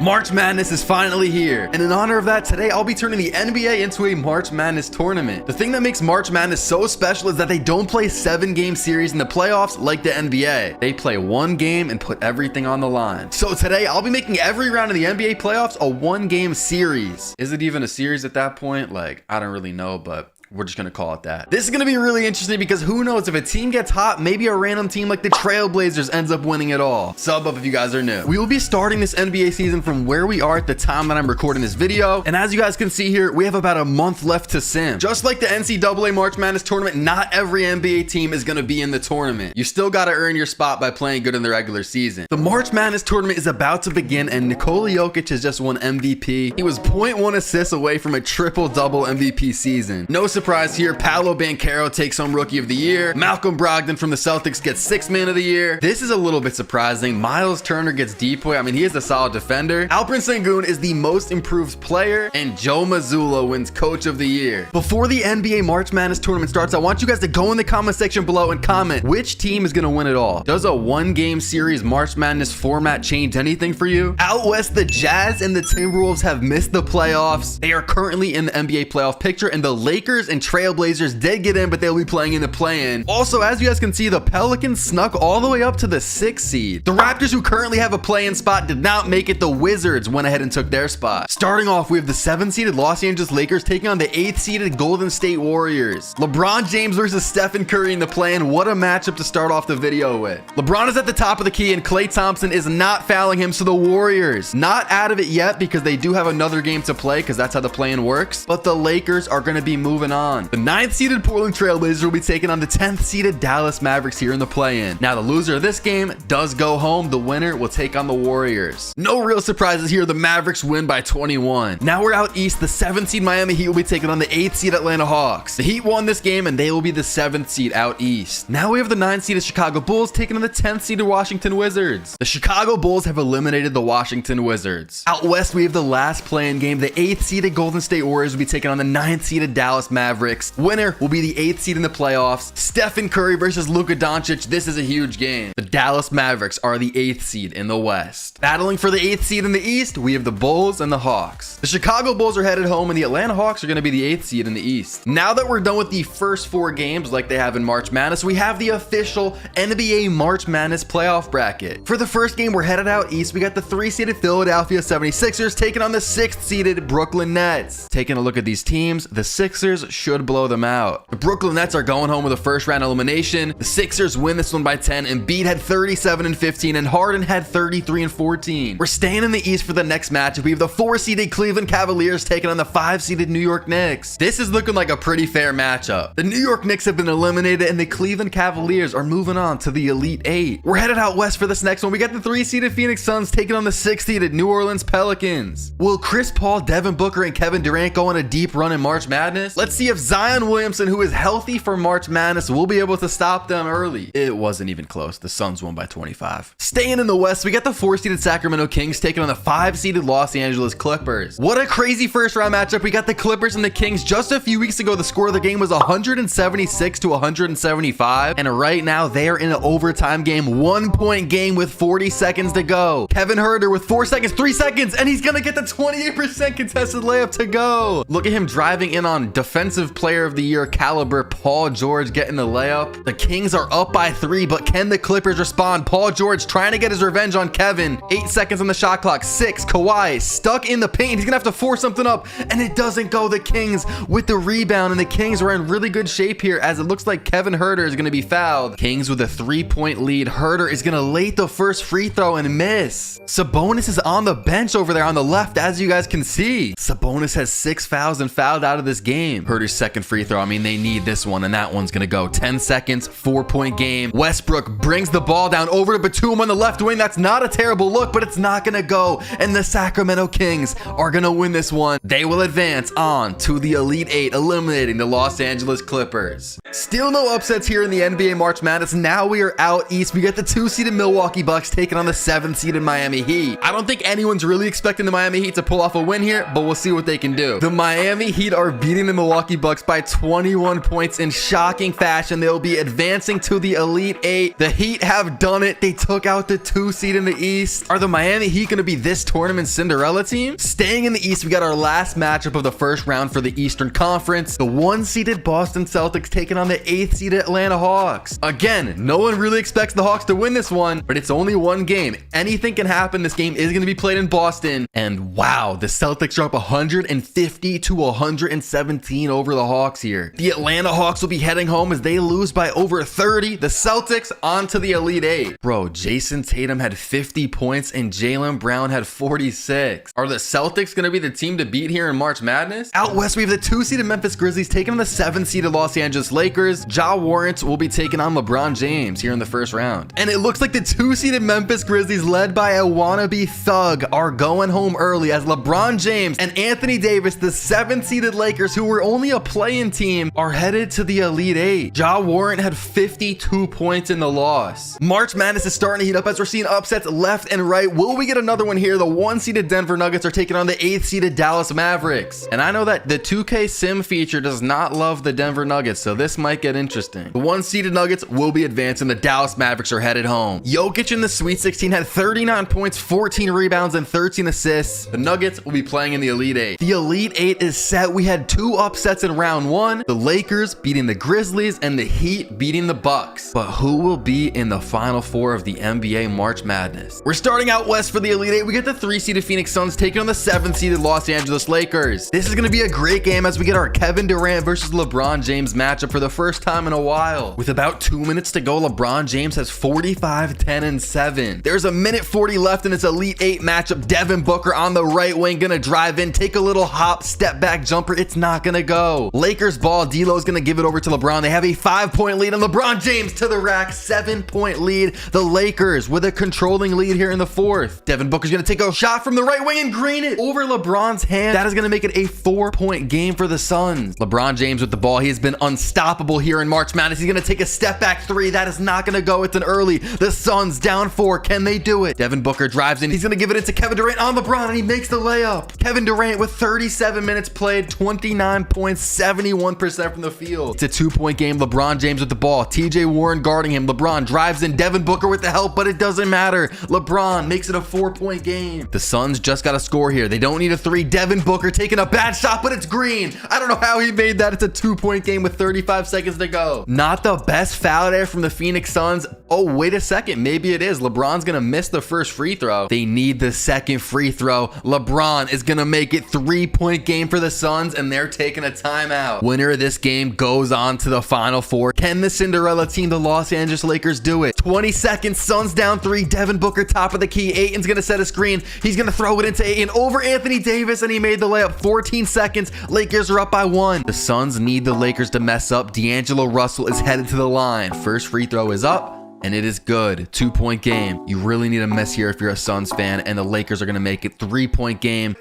March Madness is finally here, and in honor of that, today I'll be turning the NBA into a March Madness tournament. The thing that makes March Madness so special is that they don't play 7-game series in the playoffs like the NBA. They play one game and put everything on the line. So today I'll be making every round of the NBA playoffs a 1-game series. Is it even a series at that point? Like, I don't really know, but we're just going to call it that. This is going to be really interesting because who knows, if a team gets hot, maybe a random team like the Trailblazers ends up winning it all. Sub up if you guys are new. We will be starting this NBA season from where we are at the time that I'm recording this video. And as you guys can see here, we have about a month left to sim. Just like the NCAA March Madness tournament, not every NBA team is going to be in the tournament. You still got to earn your spot by playing good in the regular season. The March Madness tournament is about to begin, and Nikola Jokic has just won MVP. He was 0.1 assists away from a triple-double MVP season. No surprise here, Paolo Banchero takes home Rookie of the Year. Malcolm Brogdon from the Celtics gets 6th Man of the Year. This is a little bit surprising. Miles Turner gets Depoy. I mean, he is a solid defender. Alperen Sengun is the most improved player, and Joe Mazzulla wins Coach of the Year. Before the NBA March Madness tournament starts, I want you guys to go in the comment section below and comment which team is going to win it all. Does a 1-game series March Madness format change anything for you? Out west, the Jazz and the Timberwolves have missed the playoffs. They are currently in the NBA playoff picture, and the Lakers and Trailblazers did get in, but they'll be playing in the play-in. Also, as you guys can see, the Pelicans snuck all the way up to the 6th seed. The Raptors, who currently have a play-in spot, did not make it. The Wizards went ahead and took their spot. Starting off, we have the 7th-seeded Los Angeles Lakers taking on the 8th-seeded Golden State Warriors. LeBron James versus Stephen Curry in the play-in. What a matchup to start off the video with. LeBron is at the top of the key, and Klay Thompson is not fouling him, so the Warriors not out of it yet because they do have another game to play because that's how the play-in works, but the Lakers are going to be moving on. The 9th-seeded Portland Trailblazers will be taking on the 10th-seeded Dallas Mavericks here in the play-in. Now, the loser of this game does go home. The winner will take on the Warriors. No real surprises here. The Mavericks win by 21. Now we're out east. The 7th seed Miami Heat will be taking on the 8th seed Atlanta Hawks. The Heat won this game, and they will be the 7th seed out east. Now we have the 9th seeded Chicago Bulls taking on the 10th seeded Washington Wizards. The Chicago Bulls have eliminated the Washington Wizards. Out west, we have the last play-in game. The 8th seeded Golden State Warriors will be taking on the 9th seeded Dallas Mavericks. Winner will be the 8th seed in the playoffs. Stephen Curry versus Luka Doncic. This is a huge game. The Dallas Mavericks are the 8th seed in the West. Battling for the 8th seed in the East, we have the Bulls and the Hawks. The Chicago Bulls are headed home, and the Atlanta Hawks are going to be the 8th seed in the East. Now that we're done with the first 4 games like they have in March Madness, we have the official NBA March Madness playoff bracket. For the first game, we're headed out east. We got the 3-seeded Philadelphia 76ers taking on the 6th-seeded Brooklyn Nets. Taking a look at these teams, the Sixers should blow them out. The Brooklyn Nets are going home with a first-round elimination. The Sixers win this one by 10. Embiid had 37 and 15, and Harden had 33 and 14. We're staying in the East for the next matchup. We have the 4-seeded Cleveland Cavaliers taking on the 5-seeded New York Knicks. This is looking like a pretty fair matchup. The New York Knicks have been eliminated, and the Cleveland Cavaliers are moving on to the Elite 8. We're headed out west for this next one. We got the 3-seeded Phoenix Suns taking on the 6th-seeded New Orleans Pelicans. Will Chris Paul, Devin Booker, and Kevin Durant go on a deep run in March Madness? Let's see if Zion Williamson, who is healthy for March Madness, will be able to stop them early. It wasn't even close. The Suns won by 25. Staying in the West, we got the 4-seeded Sacramento Kings taking on the 5-seeded Los Angeles Clippers. What a crazy first round matchup. We got the Clippers and the Kings. Just a few weeks ago, the score of the game was 176 to 175, and right now they are in an overtime game, 1-point game with 40 seconds to go. Kevin Huerter with 4 seconds, 3 seconds, and he's gonna get the 28% contested layup to go. Look at him driving in on Defensive Player of the Year caliber Paul George getting the layup. The Kings are up by 3, but can the Clippers respond? Paul George trying to get his revenge on Kevin. 8 seconds on the shot clock. 6. Kawhi stuck in the paint. He's gonna have to force something up, and it doesn't go. The Kings with the rebound, and the Kings are in really good shape here as it looks like Kevin Huerter is gonna be fouled. Kings with a 3-point lead. Huerter is gonna late the first free throw and miss. Sabonis is on the bench over there on the left, as you guys can see. Sabonis has 6 fouls and fouled out of this game. Huerter's second free throw. I mean, they need this one, and that one's gonna go. 10 seconds, 4-point game. Westbrook brings the ball down over to Batum on the left wing. That's not a terrible look, but it's not gonna go, and the Sacramento Kings are gonna win this one. They will advance on to the Elite 8, eliminating the Los Angeles Clippers. Still no upsets here in the NBA March Madness. Now we are out east. We got the 2-seeded Milwaukee Bucks taking on the 7th-seeded Miami Heat. I don't think anyone's really expecting the Miami Heat to pull off a win here, but we'll see what they can do. The Miami Heat are beating the Milwaukee Bucks by 21 points in shocking fashion. They'll be advancing to the Elite Eight. The Heat have done it. They took out the 2 seed in the East. Are the Miami Heat going to be this tournament's Cinderella team? Staying in the East, we got our last matchup of the first round for the Eastern Conference. The 1-seeded Boston Celtics taking on the 8th-seeded Atlanta Hawks. Again, no one really expects the Hawks to win this one, but it's only one game. Anything can happen. This game is going to be played in Boston. And wow, the Celtics drop 150 to 117 over the Hawks here. The Atlanta Hawks will be heading home as they lose by over 30. The Celtics on to the Elite Eight. Bro, Jason Tatum had 50 points and Jaylen Brown had 46. Are the Celtics going to be the team to beat here in March Madness? Out west, we have the 2-seeded Memphis Grizzlies taking on the 7-seeded Los Angeles Lakers. Ja Morant will be taking on LeBron James here in the first round. And it looks like the 2-seeded Memphis Grizzlies, led by a wannabe thug, are going home early as LeBron James and Anthony Davis, the 7th-seeded Lakers, who were only a play-in team, are headed to the Elite Eight. Ja Morant had 52 points in the loss. March Madness is starting to heat up as we're seeing upsets left and right. Will we get another one here? The 1-seeded Denver Nuggets are taking on the 8th-seeded Dallas Mavericks. And I know that the 2K Sim feature does not love the Denver Nuggets, so this might get interesting. The 1-seeded Nuggets will be advancing. The Dallas Mavericks are headed home. Jokic in the Sweet 16 had 39 points, 14 rebounds, and 13 assists. The Nuggets will be playing in the Elite Eight. The Elite Eight is set. We had 2 upsets in round 1. The Lakers beating the Grizzlies and the Heat beating the Bucks. But who will be in the Final 4 of the NBA March Madness? We're starting out west for the Elite Eight. We get the 3-seeded Phoenix Suns taking on the 7th-seeded Los Angeles Lakers. This is going to be a great game as we get our Kevin Durant versus LeBron James matchup for the first time in a while. With about 2 minutes to go, LeBron James has 45, 10, and 7. There's a minute 40 left in this Elite Eight matchup. Devin Booker on the right wing, gonna drive in, take a little hop, step back jumper. It's not gonna go. Lakers ball. D'Lo's gonna give it over to LeBron. They have a 5-point lead, and LeBron James to the rack. 7-point lead. The Lakers with a controlling lead here in the 4th. Devin Booker's gonna take a shot from the right wing and green it over LeBron's hand. That is gonna make it a 4-point game for the Suns. LeBron James with the ball. He has been unstoppable here in March Madness. He's gonna take a step back 3. That is not gonna go. It's an early. The Suns down 4. Can they do it? Devin Booker drives in. He's gonna give it into Kevin Durant on LeBron, and he makes the layup. Kevin Durant with 37 minutes played, 29 points, 71% from the field. It's a 2-point game. LeBron James with the ball. TJ Warren guarding him. LeBron drives in. Devin Booker with the help, but it doesn't matter. LeBron makes it a 4-point game. The Suns just got a score here. They don't need a 3. Devin Booker taking a bad shot, but it's green. I don't know how he made that. It's a 2-point game with 35 seconds to go. Not the best foul there from the Phoenix Suns. Oh, wait a second. Maybe it is. LeBron's gonna miss the first free throw. They need the second free throw. LeBron is gonna make it 3-point game for the Suns, and they're taking a timeout. Winner of this game goes on to the Final 4. Can the Cinderella team, the Los Angeles Lakers, do it? 20 seconds. Suns down 3. Devin Booker top of the key. Ayton's gonna set a screen. He's gonna throw it into Ayton over Anthony Davis, and he made the layup. 14 seconds. Lakers are up by 1. The Suns need the Lakers to mess up. D'Angelo Russell is headed to the line. First free throw is up, and it is good. 2-point game. You really need a miss here if you're a Suns fan, and the Lakers are going to make it 3-point game.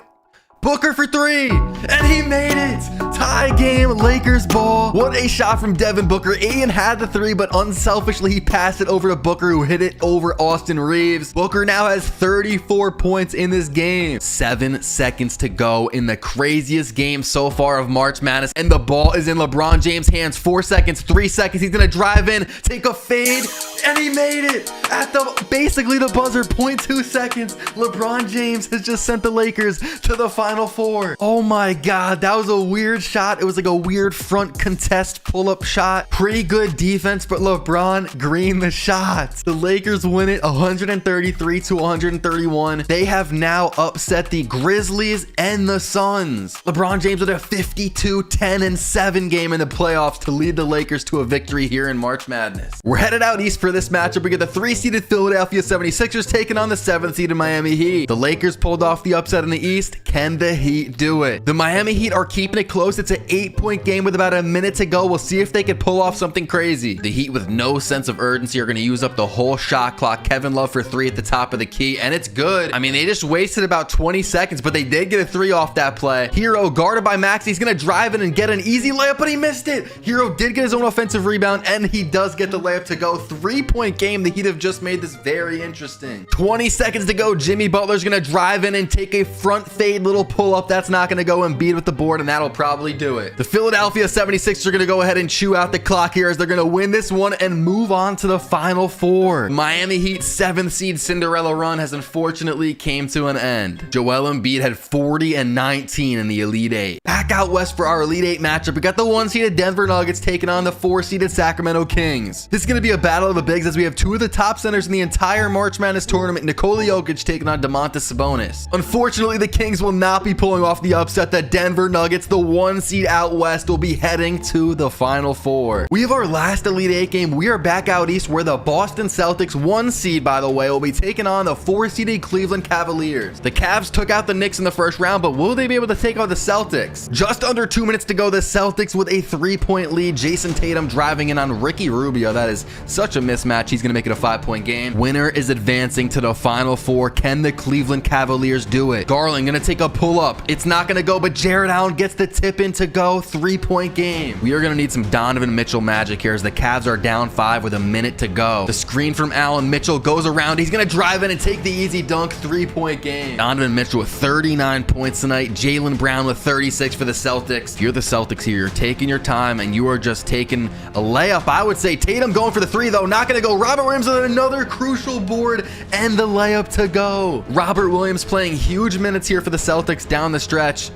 Booker for 3, and he made it. Tie game, Lakers ball. What a shot from Devin Booker. Ayton had the 3, but unselfishly he passed it over to Booker, who hit it over Austin Reeves. Booker now has 34 points in this game. 7 seconds to go in the craziest game so far of March Madness, and the ball is in LeBron James' hands. 4 seconds, 3 seconds. He's gonna drive in, take a fade, and he made it at basically the buzzer. 0.2 seconds. LeBron James has just sent the Lakers to the Final 4. Oh my God, that was a weird shot. It was like a weird front contest pull-up shot. Pretty good defense, but LeBron greened the shot. The Lakers win it 133 to 131. They have now upset the Grizzlies and the Suns. LeBron James with a 52, 10, and 7 game in the playoffs to lead the Lakers to a victory here in March Madness. We're headed out east for this matchup. We get the 3-seeded Philadelphia 76ers taking on the 7th-seeded Miami Heat. The Lakers pulled off the upset in the East. Can the Heat do it? The Miami Heat are keeping it close. It's an 8-point game with about a minute to go. We'll see if they can pull off something crazy. The Heat, with no sense of urgency, are going to use up the whole shot clock. Kevin Love for 3 at the top of the key, and it's good. I mean, they just wasted about 20 seconds, but they did get a 3 off that play. Hero guarded by Max. He's going to drive in and get an easy layup, but he missed it. Hero did get his own offensive rebound, and he does get the layup to go. 3-point game. The Heat have just made this very interesting. 20 seconds to go. Jimmy Butler's going to drive in and take a front fade little pull up. That's not going to go. Embiid with the board, and that'll probably really do it. The Philadelphia 76ers are going to go ahead and chew out the clock here as they're going to win this one and move on to the Final Four. Miami Heat's 7th seed Cinderella run has unfortunately came to an end. Joel Embiid had 40 and 19 in the Elite Eight. Back out west for our Elite Eight matchup, we got the 1-seeded Denver Nuggets taking on the 4-seeded Sacramento Kings. This is going to be a battle of the bigs as we have two of the top centers in the entire March Madness tournament, Nikola Jokic taking on Domantas Sabonis. Unfortunately, the Kings will not be pulling off the upset. The Denver Nuggets, the 1 seed out west, will be heading to the Final Four. We have our last Elite Eight game. We are back out east where the Boston Celtics, 1 seed by the way, will be taking on the 4-seeded Cleveland Cavaliers. The Cavs took out the Knicks in the first round, but will they be able to take out the Celtics? Just under 2 minutes to go, the Celtics with a 3-point lead. Jason Tatum driving in on Ricky Rubio. That is such a mismatch. He's going to make it a 5-point game. Winner is advancing to the Final Four. Can the Cleveland Cavaliers do it? Garland going to take a pull-up. It's not going to go, but Jared Allen gets the tip in to go. 3-point game. We are going to need some Donovan Mitchell magic here as the Cavs are down 5 with a minute to go. The screen from Allen. Mitchell goes around. He's going to drive in and take the easy dunk. 3-point game. Donovan Mitchell with 39 points tonight. Jaylen Brown with 36 for the Celtics. If you're the Celtics here, you're taking your time and you are just taking a layup. I would say Tatum going for the 3 though. Not going to go. Robert Williams with another crucial board and the layup to go. Robert Williams playing huge minutes here for the Celtics down the stretch.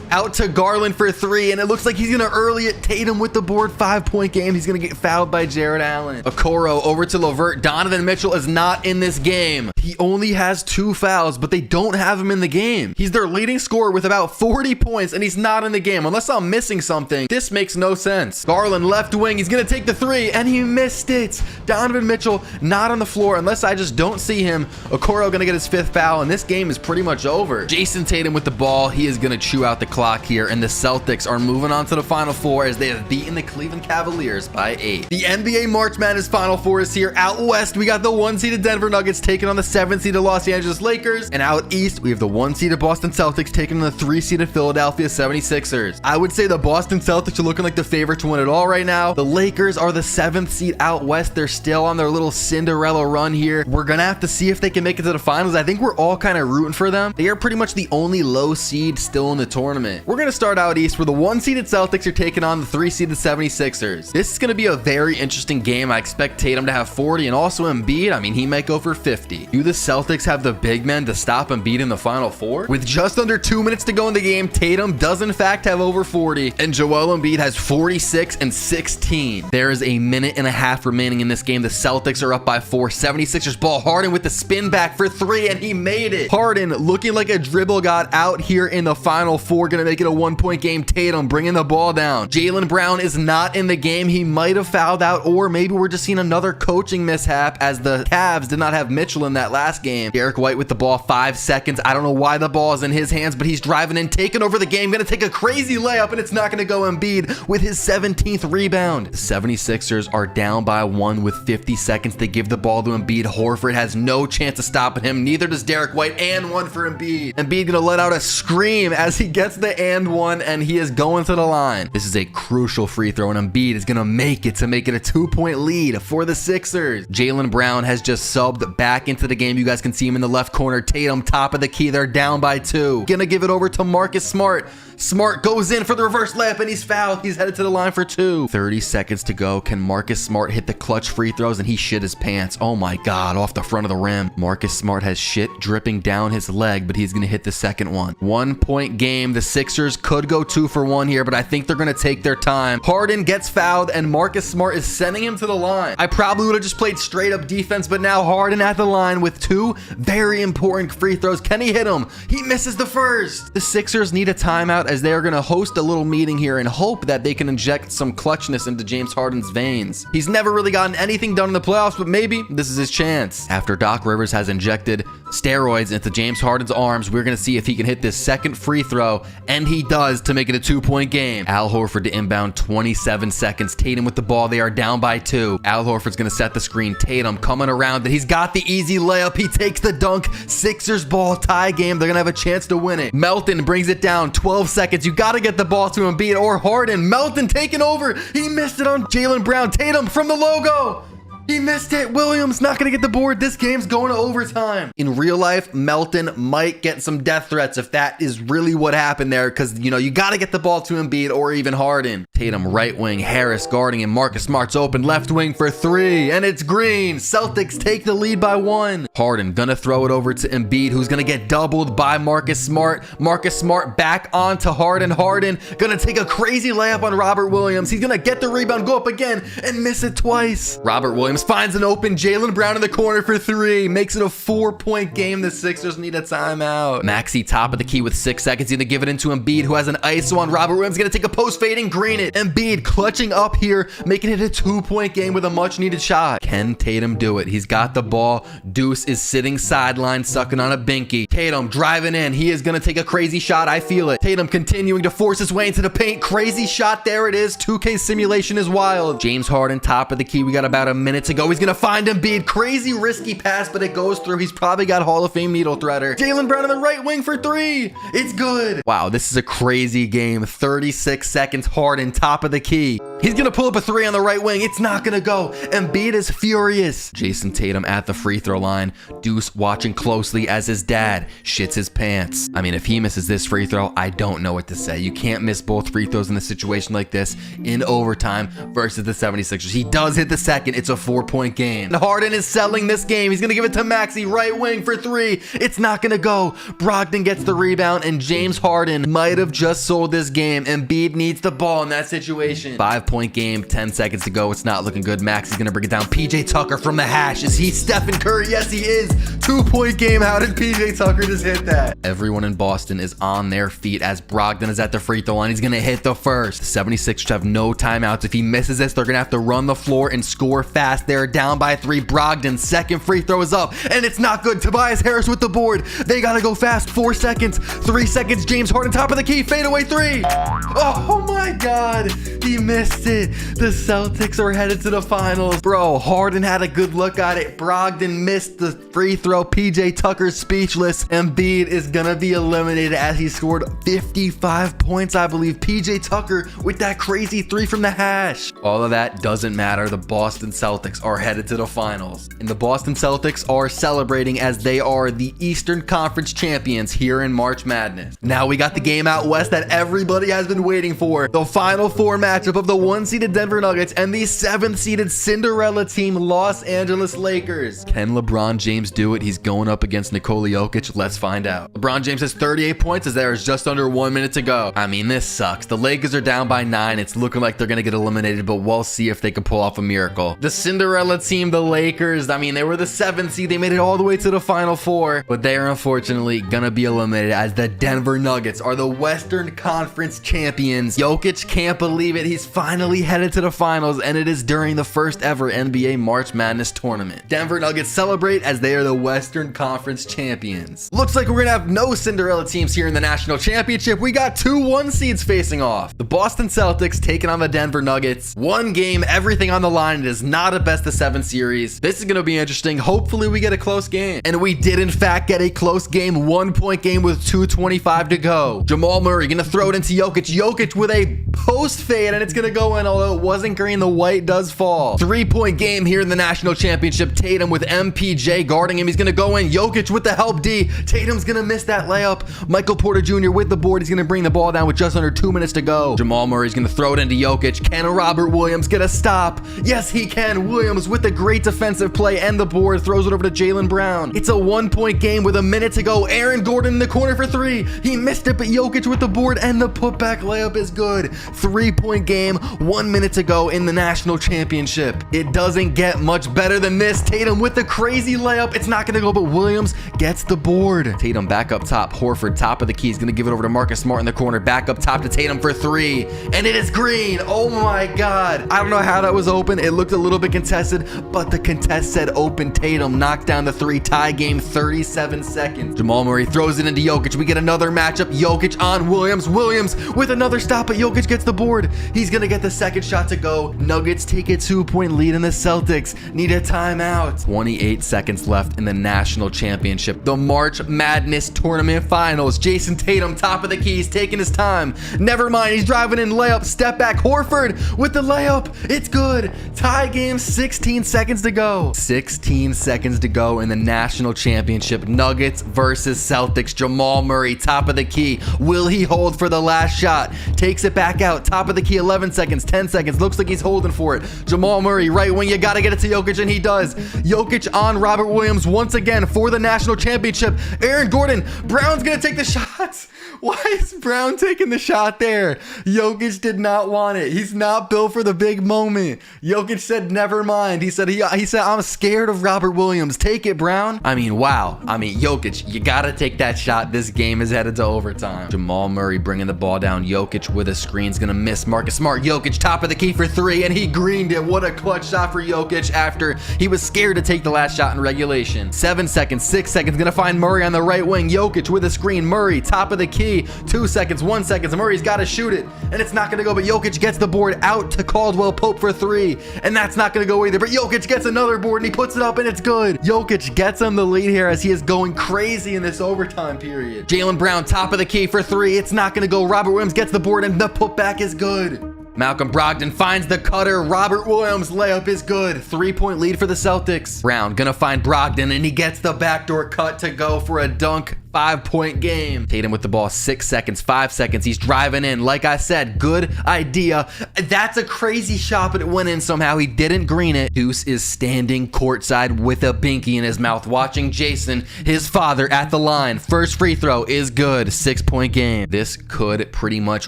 Out to Garland for 3, and it looks like he's going to early it. Tatum with the board. 5-point game. He's going to get fouled by Jared Allen. Okoro over to LeVert. Donovan Mitchell is not in this game. He only has 2 fouls, but they don't have him in the game. He's their leading scorer with about 40 points, and he's not in the game. Unless I'm missing something, this makes no sense. Garland left wing. He's going to take the 3, and he missed it. Donovan Mitchell not on the floor unless I just don't see him. Okoro going to get his 5th foul, and this game is pretty much over. Jason Tatum with the ball. He is going to chew out the clock here, and the Celtics are moving on to the Final Four as they have beaten the Cleveland Cavaliers by 8. The NBA March Madness Final Four is here. Out west, we got the 1-seeded Denver Nuggets taking on the 7-seeded Los Angeles Lakers, and out east, we have the 1-seeded Boston Celtics taking on the 3-seeded Philadelphia 76ers. I would say the Boston Celtics are looking like the favorite to win it all right now. The Lakers are the 7th seed out west. They're still on their little Cinderella run here. We're gonna have to see if they can make it to the finals. I think we're all kind of rooting for them. They are pretty much the only low seed still in the tournament. We're gonna start out east where the 1-seeded Celtics are taking on the 3-seeded 76ers. This is going to be a very interesting game. I expect Tatum to have 40 and also Embiid. I mean, he might go for 50. Do the Celtics have the big men to stop Embiid in the Final Four? With just under 2 minutes to go in the game, Tatum does in fact have over 40 and Joel Embiid has 46 and 16. There is a minute and a half remaining in this game. The Celtics are up by 4. 76ers ball. Harden with the spin back for 3 and he made it. Harden looking like a dribble god out here in the Final Four. Going to make it a 1-point game. Tatum bringing the ball down. Jaylen Brown is not in the game. He might have fouled out, or maybe we're just seeing another coaching mishap as the Cavs did not have Mitchell in that last game. Derek White with the ball. 5 seconds. I don't know why the ball is in his hands, but he's driving in, taking over the game. Going to take a crazy layup, and it's not going to go. Embiid with his 17th rebound. The 76ers are down by 1 with 50 seconds. They give the ball to Embiid. Horford has no chance of stopping him. Neither does Derek White, and 1 for Embiid. Embiid going to let out a scream as he gets the and 1, and he is going to the line. This is a crucial free throw, and Embiid is going to make it to make it a 2-point lead for the Sixers. Jaylen Brown has just subbed back into the game. You guys can see him in the left corner. Tatum, top of the key. They're down by 2. Gonna give it over to Marcus Smart. Smart goes in for the reverse layup and he's fouled. He's headed to the line for 2. 30 seconds to go. Can Marcus Smart hit the clutch free throws? And he shit his pants. Oh my God, off the front of the rim. Marcus Smart has shit dripping down his leg, but he's going to hit the second one. 1-point game. The Sixers could go 2 for 1 here, but I think they're going to take their time. Harden gets fouled and Marcus Smart is sending him to the line. I probably would have just played straight up defense, but now Harden at the line with 2 very important free throws. Can he hit them? He misses the first. The Sixers need a timeout as they are going to host a little meeting here and hope that they can inject some clutchness into James Harden's veins. He's never really gotten anything done in the playoffs, but maybe this is his chance. After Doc Rivers has injected steroids into James Harden's arms, we're going to see if he can hit this second free throw, and he does to make it a 2-point game. Al Horford to inbound, 27 seconds. Tatum with the ball. They are down by 2. Al Horford's going to set the screen. Tatum coming around, and he's got the easy layup. He takes the dunk. Sixers ball, tie game. They're going to have a chance to win it. Melton brings it down. 12 seconds. You got to get the ball to Embiid or Harden. Melton taking over. He missed it on Jaylen Brown. Tatum from the logo. He missed it. Williams not going to get the board. This game's going to overtime. In real life, Melton might get some death threats if that is really what happened there, because, you know, you got to get the ball to Embiid or even Harden. Tatum right wing, Harris guarding him. Marcus Smart's open left wing for 3, and it's green. Celtics take the lead by 1. Harden gonna throw it over to Embiid, who's gonna get doubled by Marcus Smart. Marcus Smart back onto Harden. Harden gonna take a crazy layup on Robert Williams. He's gonna get the rebound, go up again, and miss it twice. Robert Williams finds an open Jaylen Brown in the corner for 3. Makes it a 4-point game. The Sixers need a timeout. Maxey top of the key with 6 seconds. He's gonna give it into Embiid, who has an ISO on Robert Williams. Gonna take a post fade and green it. Embiid clutching up here, making it a 2-point game with a much needed shot. Can Tatum do it? He's got the ball. Deuce is sitting sideline, sucking on a binky. Tatum driving in. He is gonna take a crazy shot. I feel it. Tatum continuing to force his way into the paint. Crazy shot. There it is. 2K simulation is wild. James Harden top of the key. We got about a minute to go. He's gonna find Embiid. Crazy risky pass, but it goes through. He's probably got Hall of Fame needle threader. Jaylen Brown on the right wing for 3. It's good. Wow, this is a crazy game. 36 seconds. Harden top of the key. He's gonna pull up a 3 on the right wing. It's not gonna go. Embiid is furious. Jason Tatum at the free throw line. Deuce watching closely as his dad shits his pants. I mean, if he misses this free throw, I don't know what to say. You can't miss both free throws in a situation like this in overtime versus the 76ers. He does hit the second. It's a 4-point game. And Harden is selling this game. He's gonna give it to Maxey, right wing for 3. It's not gonna go. Brogdon gets the rebound, and James Harden might have just sold this game. Embiid needs the ball in that situation. 5-point game, 10 seconds to go. It's not looking good. Maxey's gonna bring it down. PJ Tucker from the hash. Is he Stephen Curry? Yes, he is. 2-point game. How did PJ Tucker just hit that? Everyone in Boston is on their feet as Brogdon is at the free throw line. He's gonna hit the first. The 76ers have no timeouts. If he misses this, they're gonna have to run the floor and score fast. They're down by 3. Brogdon's second free throw is up, and it's not good. Tobias Harris with the board. They gotta go fast. 4 seconds. 3 seconds. James Harden top of the key. Fadeaway 3. Oh my God. He missed it. The Celtics are headed to the finals. Bro, Harden had a good look at it. Brogdon missed the free throw. PJ Tucker's speechless. Embiid is gonna be eliminated as he scored 55 points, I believe. PJ Tucker with that crazy 3 from the hash. All of that doesn't matter. The Boston Celtics are headed to the finals. And the Boston Celtics are celebrating as they are the Eastern Conference champions here in March Madness. Now we got the game out west that everybody has been waiting for. The Final Four matchup of the 1-seeded Denver Nuggets and the 7th-seeded Cinderella team Los Angeles Lakers. Can LeBron James do it? He's going up against Nikola Jokic. Let's find out. LeBron James has 38 points as there is just under 1 minute to go. I mean, this sucks. The Lakers are down by 9. It's looking like they're going to get eliminated, but we'll see if they can pull off a miracle. The Cinderella team, the Lakers, I mean, they were the 7th seed. They made it all the way to the Final Four, but they are unfortunately going to be eliminated as the Denver Nuggets are the Western Conference champions. Jokic can't believe it. He's finally headed to the finals, and it is during the first ever NBA March Madness tournament. Denver Nuggets celebrate as they are the Western Conference champions. Looks like we're gonna have no Cinderella teams here in the national championship. We got 2 1-seeds facing off. The Boston Celtics taking on the Denver Nuggets. 1 game, everything on the line. It is not a best of 7 series. This is gonna be interesting. Hopefully we get a close game. And we did in fact get a close game. 1-point game with 2:25 to go. Jamal Murray gonna throw it into Jokic. Jokic with a post fade, and it's gonna go in. Although it wasn't green, the white does fall. 3-point game here in the national championship. Tatum with MPJ guarding him. He's gonna go in. Jokic with the help D. Tatum's gonna miss that layup. Michael Porter Jr. with the board. He's gonna bring the ball down with just under 2 minutes to go. Jamal Murray's gonna throw it into Jokic. Can Robert Williams get a stop? Yes, he can. Williams with a great defensive play and the board. Throws it over to Jaylen Brown. It's a 1-point game with a minute to go. Aaron Gordon in the corner for 3. He missed it, but Jokic with the board and the putback layup is good. 3-point game, 1 minute to go in the national championship. It doesn't get much better than this. Tatum with the crazy layup. It's not gonna go, but Williams gets the board. Tatum back up top. Horford top of the key. He's gonna give it over to Marcus Smart in the corner. Back up top to Tatum for 3. And it is green. Oh my God. I don't know how that was open. It looked a little bit contested, but the contest said open. Tatum knocked down the 3. Tie game, 37 seconds. Jamal Murray throws it into Jokic. We get another matchup. Jokic on Williams. Williams with another stop, but Jokic gets gets the board. He's gonna get the second shot to go. Nuggets take a 2-point lead, and the Celtics need a timeout. 28 seconds left in the national championship, the March Madness tournament finals. Jason Tatum, top of the key, he's taking his time. Never mind, he's driving in, layup, step back. Horford with the layup. It's good. Tie game, 16 seconds to go. 16 seconds to go in the national championship. Nuggets versus Celtics. Jamal Murray, top of the key. Will he hold for the last shot? Takes it back out. Top of the key, 11 seconds, 10 seconds. Looks like he's holding for it. Jamal Murray, right wing. You got to get it to Jokic, and he does. Jokic on Robert Williams once again for the national championship. Aaron Gordon. Brown's going to take the shots. Why is Brown taking the shot there? Jokic did not want it. He's not built for the big moment. Jokic said, never mind. He said, I'm scared of Robert Williams. Take it, Brown. I mean, wow. I mean, Jokic, you got to take that shot. This game is headed to overtime. Jamal Murray bringing the ball down. Jokic with a screen's going to miss. Marcus Smart. Jokic, top of the key for three, and he greened it. What a clutch shot for Jokic after he was scared to take the last shot in regulation. 7 seconds, 6 seconds. Going to find Murray on the right wing. Jokic with a screen. Murray, top of the key. 2 seconds, 1 second. Murray's got to shoot it, and it's not going to go, but Jokic gets the board out to Caldwell Pope for three, and that's not going to go either, but Jokic gets another board, and he puts it up, and it's good. Jokic gets him the lead here as he is going crazy in this overtime period. Jaylen Brown, top of the key for three. It's not going to go. Robert Williams gets the board, and the putback is good. Malcolm Brogdon finds the cutter. Robert Williams layup is good. 3-point lead for the Celtics. Brown gonna find Brogdon, and he gets the backdoor cut to go for a dunk. 5-point game. Tatum with the ball, 6 seconds, 5 seconds. He's driving in. Like I said, good idea. That's a crazy shot, but it went in somehow. He didn't green it. Deuce is standing courtside with a binky in his mouth, watching Jason, his father, at the line. First free throw is good. 6-point game. This could pretty much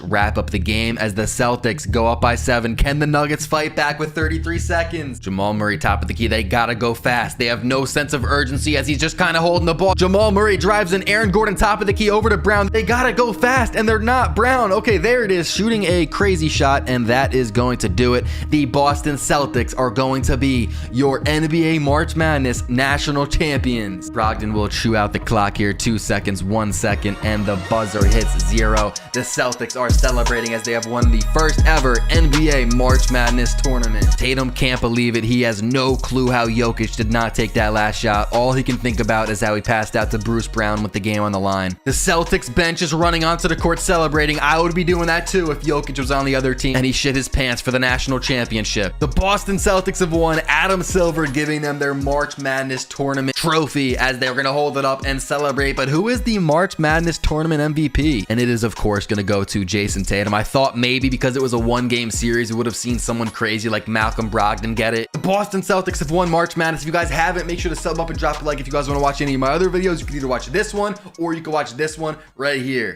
wrap up the game as the Celtics go up by 7. Can the Nuggets fight back with 33 seconds? Jamal Murray, top of the key. They gotta go fast. They have no sense of urgency as he's just kind of holding the ball. Jamal Murray drives in. Aaron Gordon, top of the key, over to Brown. They gotta go fast, and they're not. Brown, okay, there it is, shooting a crazy shot, and that is going to do it. The Boston Celtics are going to be your NBA March Madness national champions. Brogdon will chew out the clock here. 2 seconds, 1 second, and the buzzer hits 0. The Celtics are celebrating as they have won the first ever NBA March Madness tournament. Tatum can't believe it. He has no clue how Jokic did not take that last shot. All he can think about is how he passed out to Bruce Brown with the game on the line. The Celtics bench is running onto the court celebrating. I would be doing that too if Jokic was on the other team, and he shit his pants for the national championship. The Boston Celtics have won. Adam Silver giving them their March Madness tournament trophy as they're going to hold it up and celebrate. But who is the March Madness tournament MVP? And it is, of course, going to go to Jason Tatum. I thought maybe because it was a one-game series, we would have seen someone crazy like Malcolm Brogdon get it. The Boston Celtics have won March Madness. If you guys haven't, make sure to sub up and drop a like. If you guys want to watch any of my other videos, you can either watch this one or you can watch this one right here.